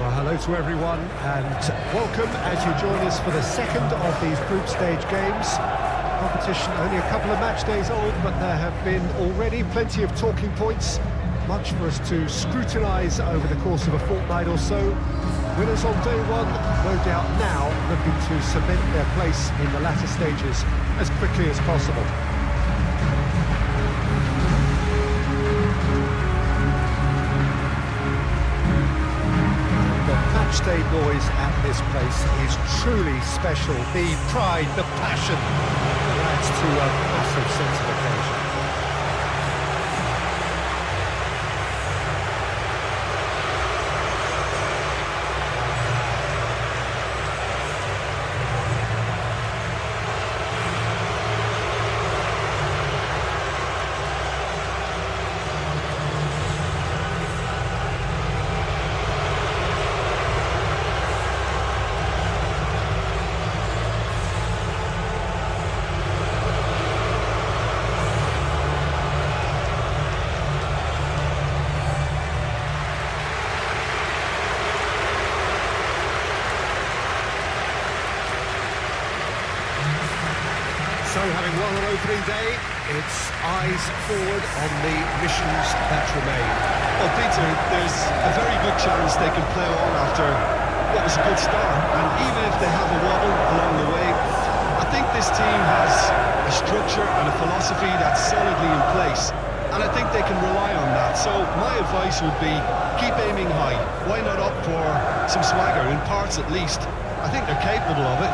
Well, hello to everyone and welcome as you join us for the second of these group stage games. Competition only a couple of match days old, but there have been already plenty of talking points, much for us to scrutinise over the course of a fortnight or so. Winners on day one, no doubt now looking to cement their place in the latter stages as quickly as possible. Matchday noise at this place is truly special. The pride, the passion adds to a massive sense of occasion. So, having won on opening day, it's eyes forward on the missions that remain. Well, Peter, there's a very good chance they can play on after what was a good start. And even if they have a wobble along the way, I think this team has a structure and a philosophy that's solidly in place. And I think they can rely on that. So my advice would be, keep aiming high. Why not opt for some swagger, in parts at least? I think they're capable of it.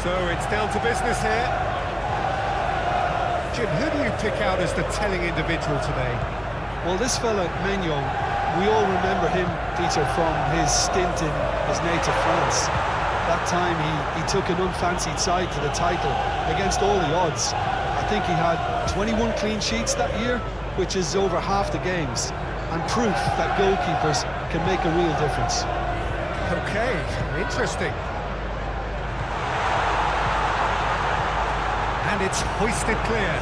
So it's down to business here. Jim, who do you pick out as the telling individual today? Well, this fella, Maignan, we all remember him, Peter, from his stint in his native France. That time he took an unfancied side to the title against all the odds. I think he had 21 clean sheets that year, which is over half the games, and proof that goalkeepers can make a real difference. Okay, interesting. And it's hoisted clear.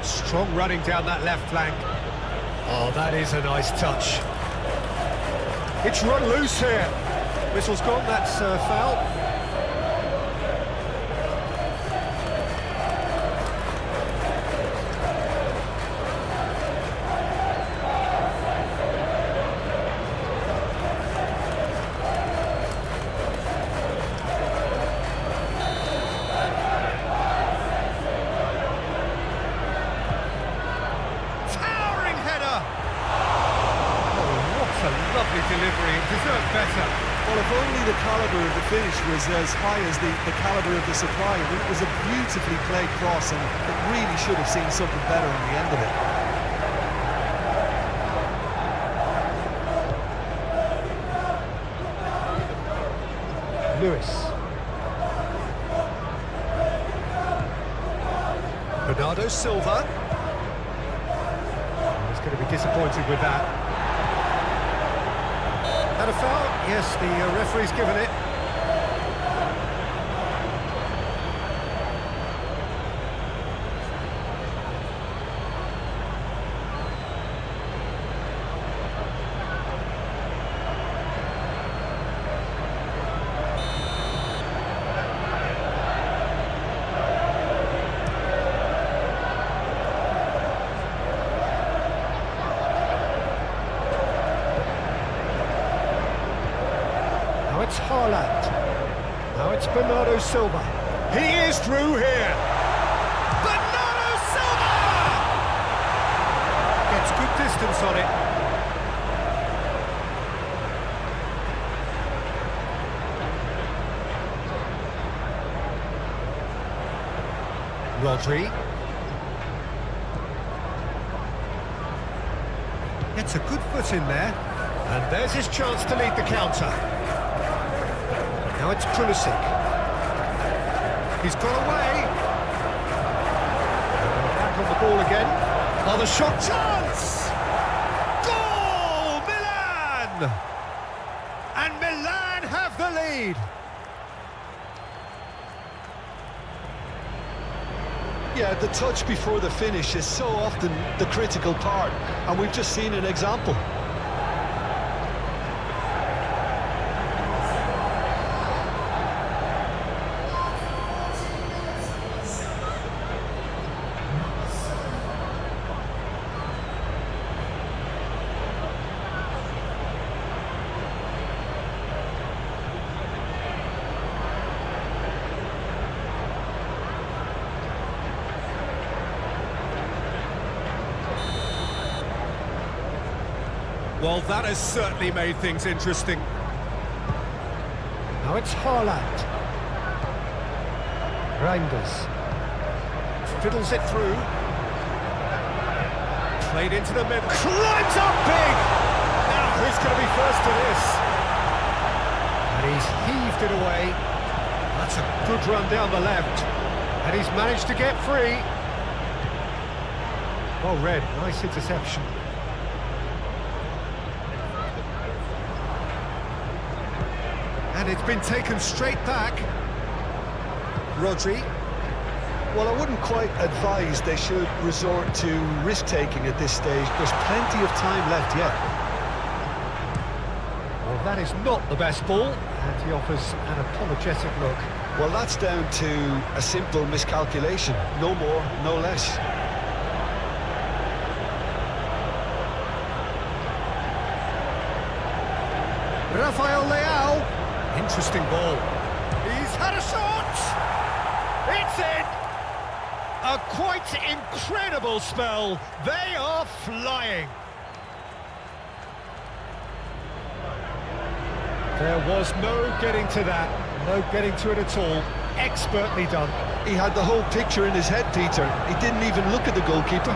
Strong running down that left flank. Oh, that is a nice touch. It's run loose here. Whistle's gone, that's a foul. Lovely delivery, it deserved better. Well, if only the calibre of the finish was as high as the calibre of the supply. I mean, it was a beautifully played cross, and it really should have seen something better on the end of it. Lewis. Bernardo Silva. He's going to be disappointed with that. And a foul? Yes, the referee's given it. It's Haaland. Now it's Bernardo Silva. He is through here. Bernardo Silva! Gets good distance on it. Rodri. Gets a good foot in there. And there's his chance to lead the counter. Now it's Pulisic. He's got away. Back on the ball again. Oh, the shot chance! Goal, Milan! And Milan have the lead. Yeah, the touch before the finish is so often the critical part, and we've just seen an example. Well, that has certainly made things interesting. Now it's Haaland. Reinders. Fiddles it through. Played into the middle. Climbs up big! Now, who's going to be first to this? And he's heaved it away. That's a good run down the left. And he's managed to get free. Well read, nice interception. And it's been taken straight back. Rodri. Well, I wouldn't quite advise they should resort to risk-taking at this stage. There's plenty of time left yet. Well, that is not the best ball, and he offers an apologetic look. Well, that's down to a simple miscalculation. No more, no less. Rafael Leao. Interesting ball. He's had a shot! It's in! A quite incredible spell. They are flying. There was no getting to that. No getting to it at all. Expertly done. He had the whole picture in his head, Peter. He didn't even look at the goalkeeper.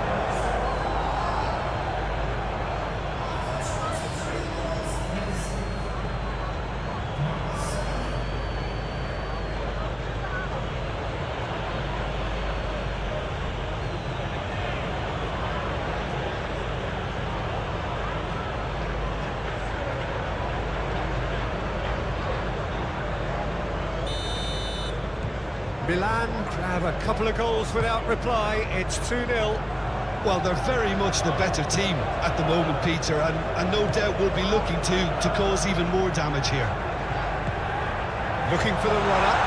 Milan grab a couple of goals without reply. It's 2-0. Well, they're very much the better team at the moment, Peter, and no doubt will be looking to cause even more damage here. Looking for the run-up.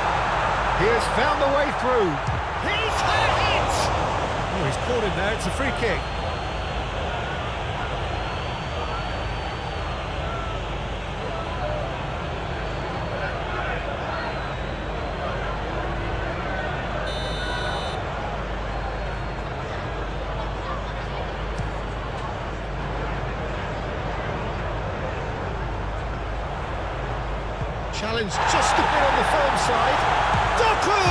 He has found the way through. He's had a hit! Oh, he's caught him there. It's a free kick. Challenge just a bit on the firm side. Doku!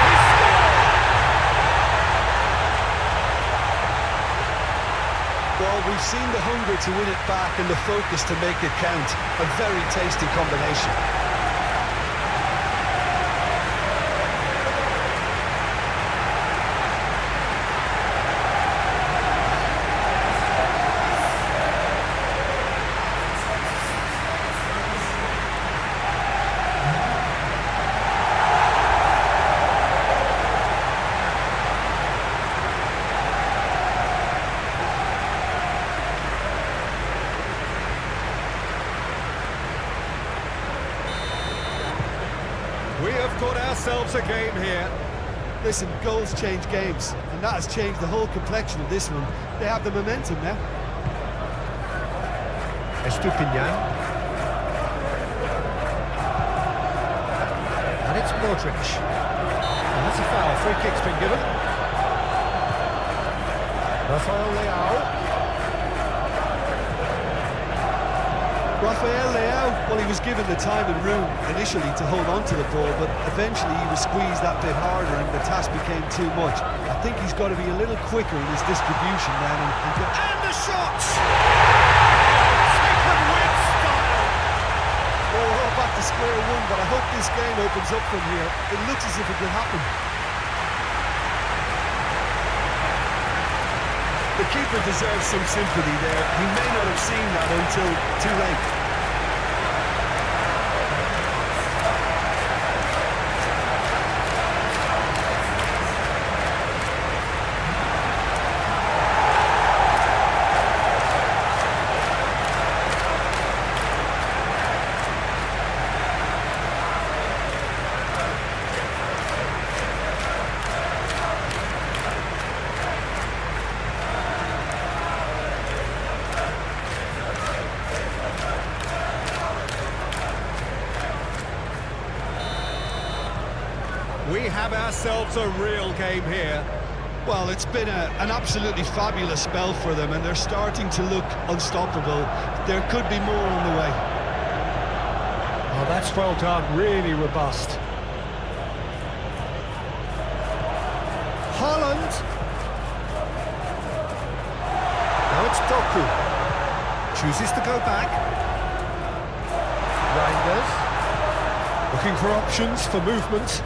He scored! Well, we've seen the hunger to win it back and the focus to make it count. A very tasty combination. We have got ourselves a game here. Listen, goals change games, and that has changed the whole complexion of this one. They have the momentum now. Estupinian. And it's Modric. And that's a foul. Free kick's been given. Rafael Leao. Rafael Leao, well, he was given the time and room initially to hold on to the ball, but eventually he was squeezed that bit harder and the task became too much. I think he's got to be a little quicker in his distribution then. And the shot! Taken with style! Well, we're all back to square one, but I hope this game opens up from here. It looks as if it could happen. The keeper deserves some sympathy there. He may not have seen that until too late. We have ourselves a real game here. Well, it's been an absolutely fabulous spell for them, and they're starting to look unstoppable. There could be more on the way. Oh, that's well done, really robust. Haaland. Now it's Doku. Chooses to go back. Reinders. Looking for options for movement.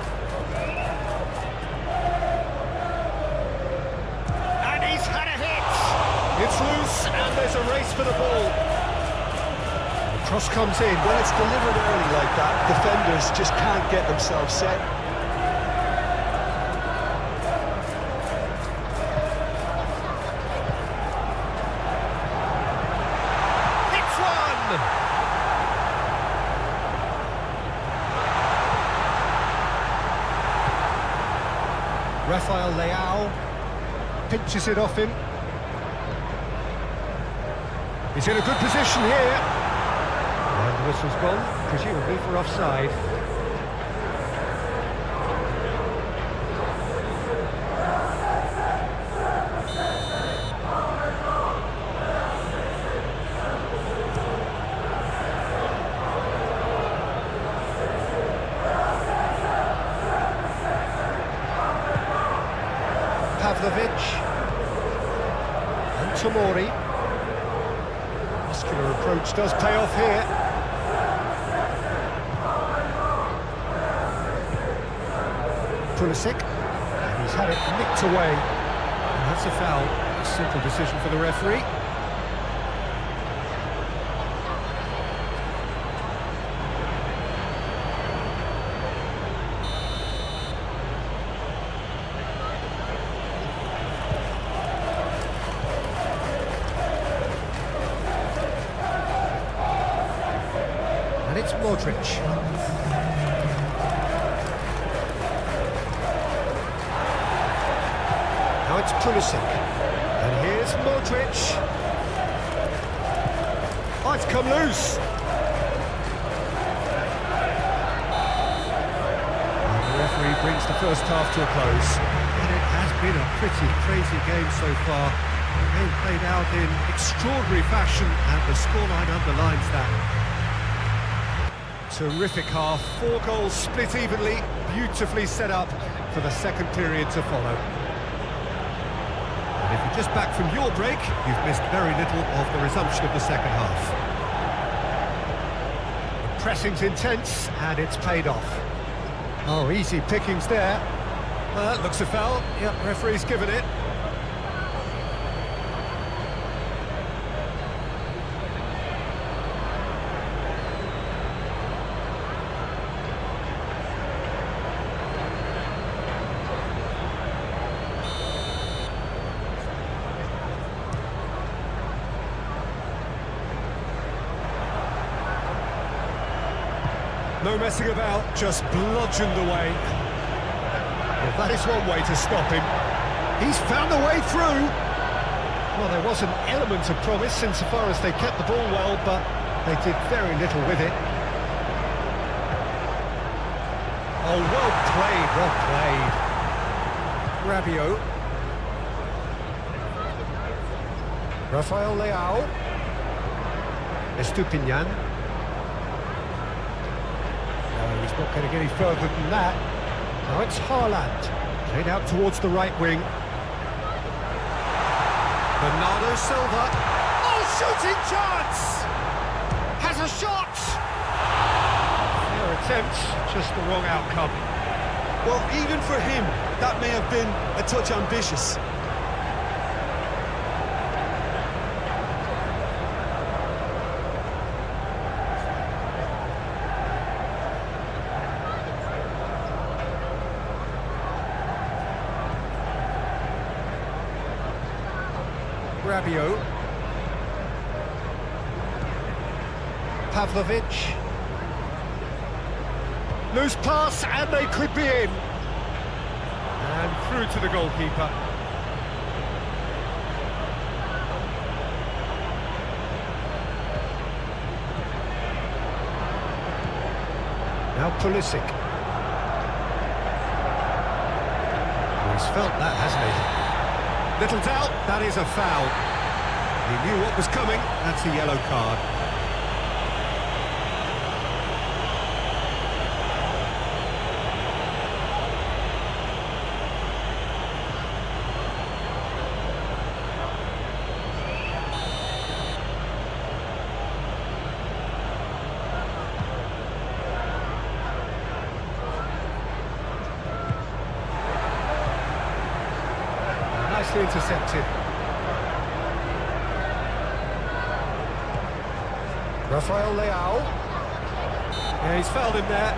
It's loose, and there's a race for the ball. The cross comes in. When it's delivered early like that, defenders just can't get themselves set. It's one! Rafael Leao pinches it off him. He's in a good position here. And the whistle's gone, presumably for offside. Pavlovic. And Tomori. Muscular approach does pay off here. Pulisic, and he's had it nicked away. And that's a foul. A simple decision for the referee. And it's Modric. Now it's Pulisic. And here's Modric. Oh, it's come loose. And the referee brings the first half to a close. And it has been a pretty crazy game so far. The game played out in extraordinary fashion, and the scoreline underlines that. Terrific half, 4 goals split evenly, beautifully set up for the second period to follow. And if you're just back from your break, you've missed very little of the resumption of the second half. The pressing's intense, and it's paid off. Oh, easy pickings there. Looks a foul. Yep, referee's given it. No messing about, just bludgeoned away. Well, that is one way to stop him. He's found a way through. Well, there was an element of promise insofar as they kept the ball well, but they did very little with it. Oh, well played, well played. Rabiot. Rafael Leao. Estupinian. He's not going to get any further than that. Now it's Haaland, played out towards the right wing. Bernardo Silva. Oh, shooting chance! Has a shot! Fair attempt, just the wrong outcome. Well, even for him, that may have been a touch ambitious. Rabiot. Pavlovic. Loose pass, and they could be in. And through to the goalkeeper. Now Pulisic. He's felt that, hasn't he? Little doubt, that is a foul. He knew what was coming, that's a yellow card. Nicely intercepted. Rafael Leao. Yeah, he's fouled him there.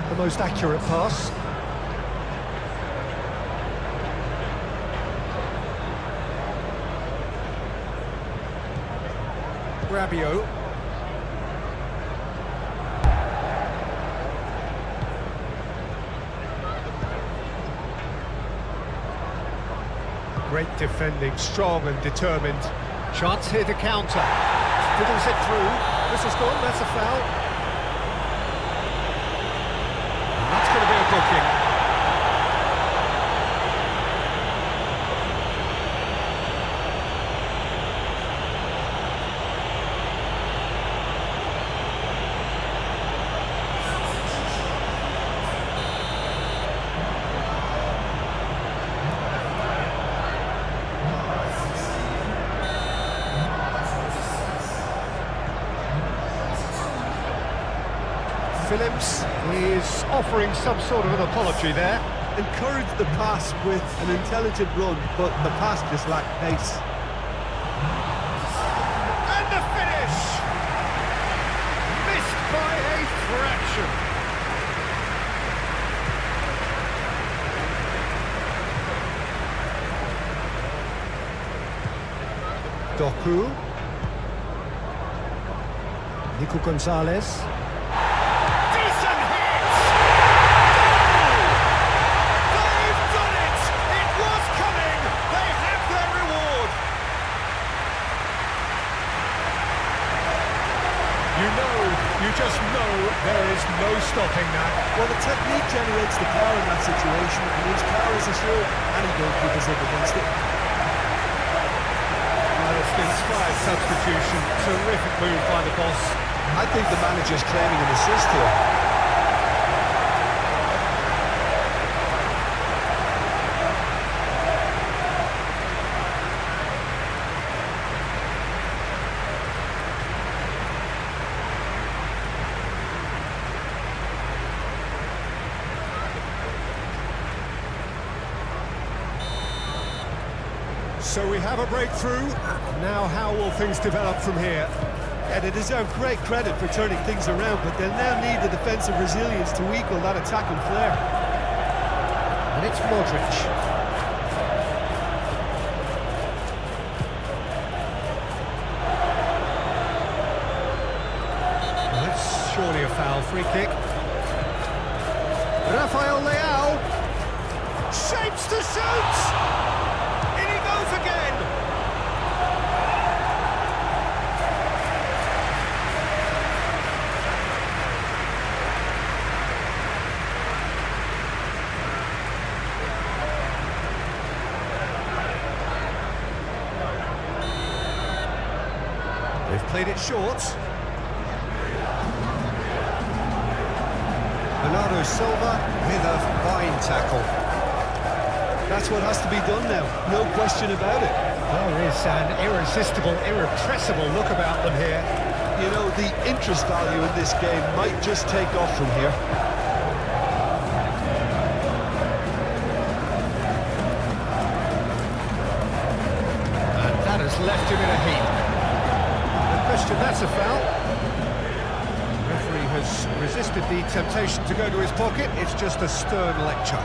The most accurate pass. Rabiot. Great defending, strong and determined. Chance here to counter. Fiddles it through. This is gone, that's a foul. And that's going to be a booking. Phillips is offering some sort of an apology there. Encouraged the pass with an intelligent run, but the pass just lacked pace. And the finish! Missed by a fraction. Doku. Nico Gonzalez. You just know there is no stopping that. Well, the technique generates the power in that situation, and his power is assured, and he goalkeeper's up against it. Well, it's an inspired substitution. Terrific move by the boss. I think the manager's claiming an assist here. So we have a breakthrough. Now how will things develop from here? Yeah, they deserve great credit for turning things around, but they'll now need the defensive resilience to equal that attacking flair. And it's Modric. Well, that's surely a foul. Free kick. Rafael Leao. Shapes to shoot! Again. They've played it short. Bernardo Silva with a fine tackle. That's what has to be done now, no question about it. There is an irresistible, irrepressible look about them here. You know, the interest value in this game might just take off from here. left him in a heap. No question, that's a foul. The referee has resisted the temptation to go to his pocket. It's just a stern lecture.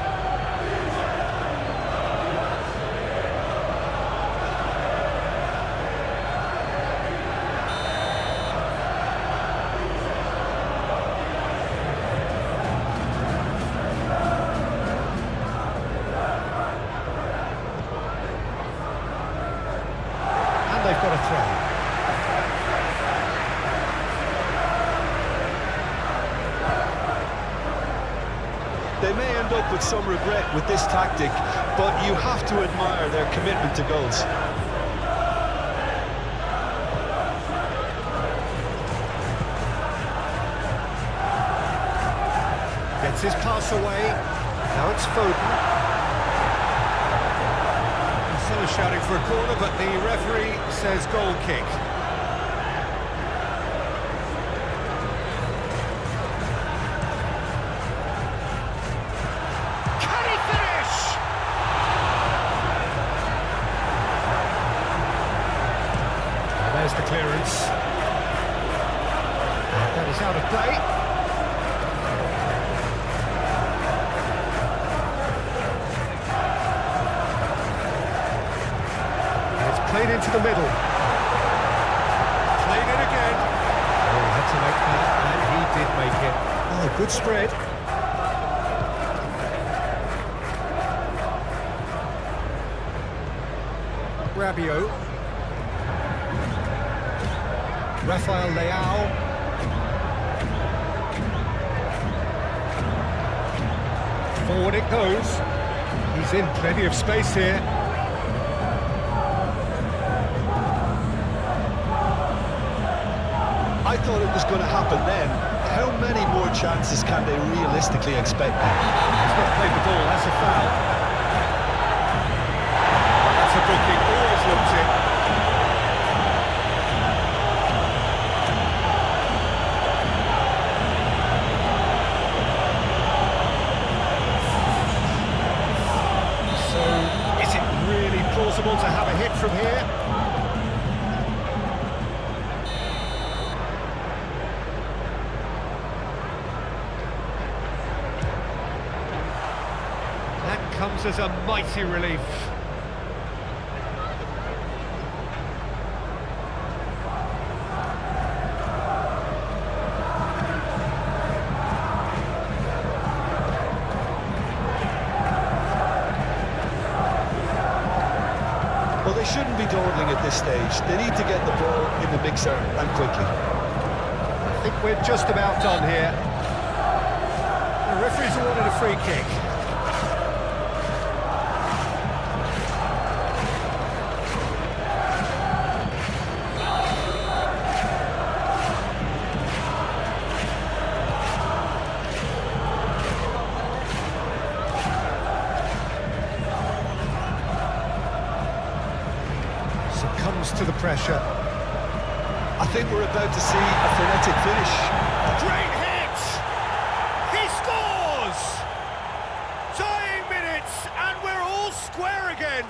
They've got a throw. They may end up with some regret with this tactic, but you have to admire their commitment to goals. Gets his pass away. Now it's Foden. Shouting for a corner, but the referee says goal kick. Can he finish? There's the clearance. That is out of play. Played into the middle. Played it again. Oh, he had to make that, and he did make it. Oh, good spread. Rabiot. Rafael Leao. Forward it goes. He's in plenty of space here. I thought it was going to happen then. How many more chances can they realistically expect now? He's not played the ball, that's a foul. That's a booking, always looked it. So, is it really plausible to have a hit from here? Comes as a mighty relief. Well, they shouldn't be dawdling at this stage. They need to get the ball in the mixer and quickly. I think we're just about done here. The referee's awarded a free kick. Succumbs to the pressure. I think we're about to see a frenetic finish. Great hit! He scores! Dying minutes, and we're all square again.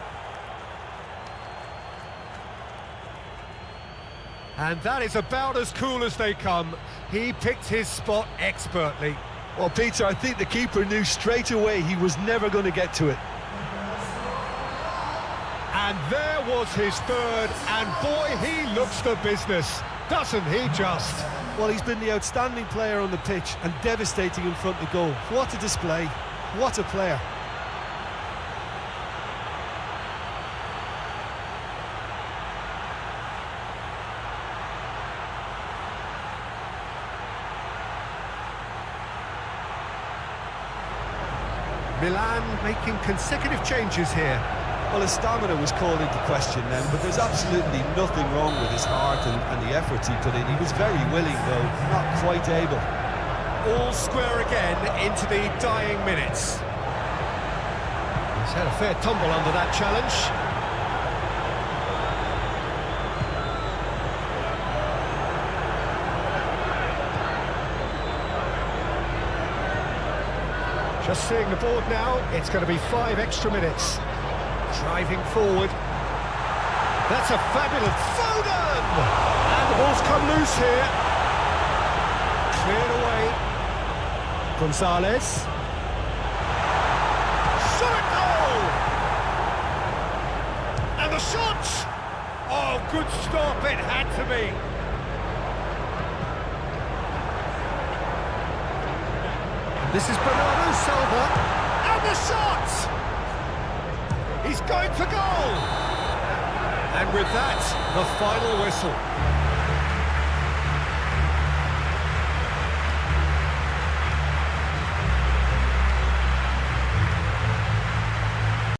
And that is about as cool as they come. He picked his spot expertly. Well, Peter, I think the keeper knew straight away he was never going to get to it. And there was his third, and boy, he looks the business, doesn't he just? Well, he's been the outstanding player on the pitch and devastating in front of goal. What a display, what a player. Milan making consecutive changes here. Well, his stamina was called into question then, but there's absolutely nothing wrong with his heart and the efforts he put in. He was very willing, though, not quite able. All square again into the dying minutes. He's had a fair tumble under that challenge. Just seeing the board now, it's going to be 5 extra minutes. Driving forward. That's a fabulous Foden! And the ball's come loose here. Cleared away. Gonzalez. Shot at goal! And the shot! Oh, good stop, it had to be. This is Bernardo Silva. And the shot! He's going for goal! And with that, the final whistle.